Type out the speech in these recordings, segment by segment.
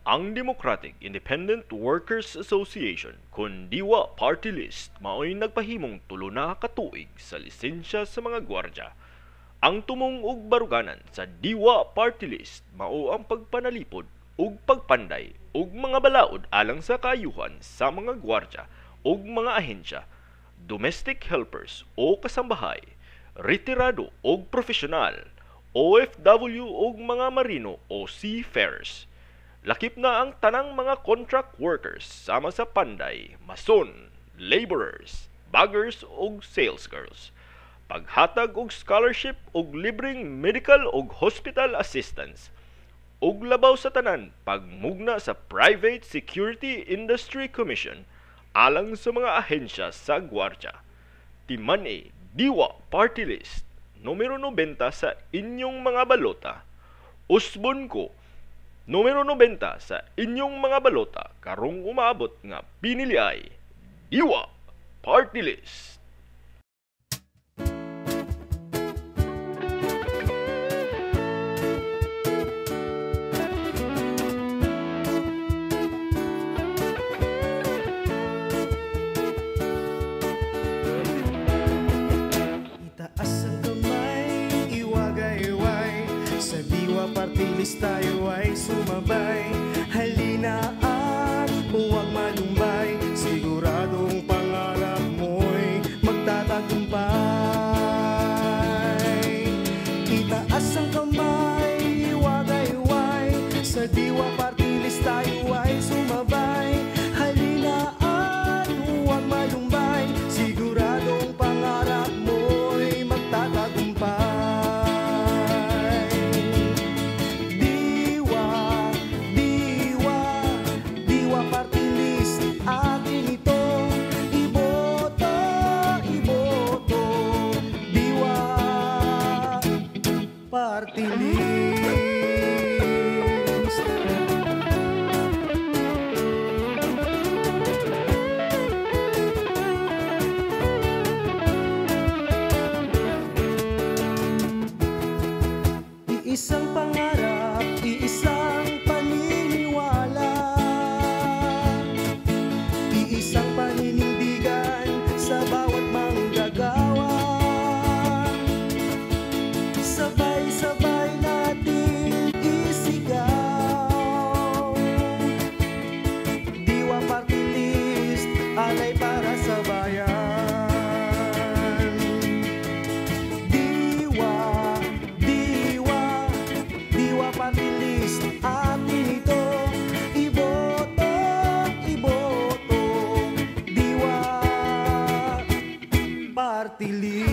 Ang Democratic Independent Workers Association kun Diwa Party List mao'y nagpahimong tulo na katuig sa lisensya sa mga gwardya. Ang tumong ug baruganan sa Diwa Party List mao ang pagpanalipod ug pagpanday ug mga balaod alang sa kaayuhan sa mga gwardya ug mga ahensya, domestic helpers o kasambahay, retirado ug profesional, OFW ug mga marino o seafarers. Lakip na ang tanang mga contract workers sama sa panday, mason, laborers, baggers ug sales girls. Paghatag og scholarship ug libreng medical ug hospital assistance. Ug labaw sa tanan, pagmugna sa Private Security Industry Commission alang sa mga ahensya sa gwardya. Timan Diwa Party List numero 90 sa inyong mga balota. Usbon ko numero 90 sa inyong mga balota karong umaabot nga pinili ay Diwa Party List. Party list tayo ay sumabay. Halina at huwag malumbay. Siguradong pangarap mo'y magtatagumpay. Itaas ang kamay, iwagay-way. Sa Diwa Party list tayo ay sumabay. Halina at huwag malumbay. Siguradong pangarap mo'y magtatagumpay. Party list. Iisang pangarap, iisang paniniwala, iisang paninindigan sa bawat manggagawa. Sabay-sabay nating isigaw. Diwa Party List, alay para sa bayan. Diwa, Diwa, Diwa Party List, atin ito. Iboto, iboto, Diwa Party List.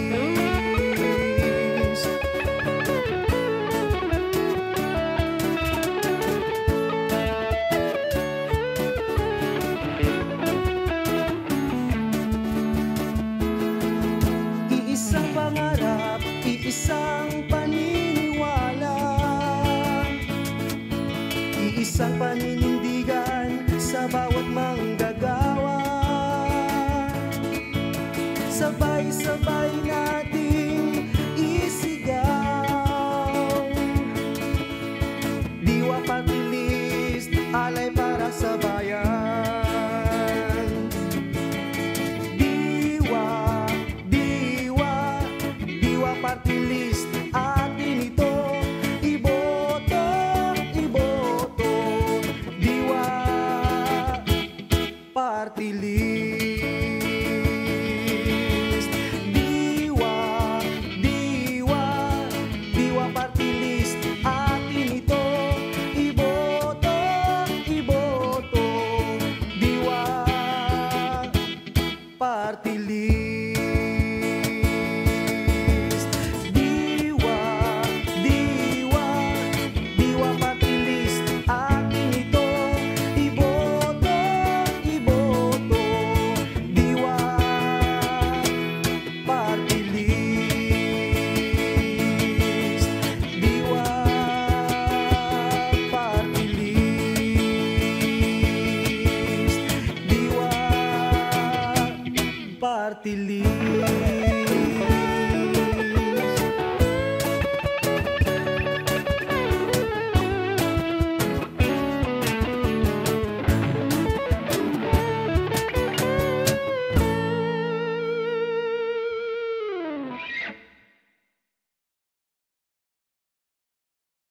Iisang paniniwala, iisang paninindigan sa bawat manggagawa. Sabay-sabay nating isigaw. Diwa Party List, alay para sa bayan. Diwa, Diwa, Diwa Party List, atin ito. Iboto, iboto, Diwa Party List. Diwa, Diwa, Diwa Party List, atin ito. Iboto, iboto, Diwa Party List. Party list.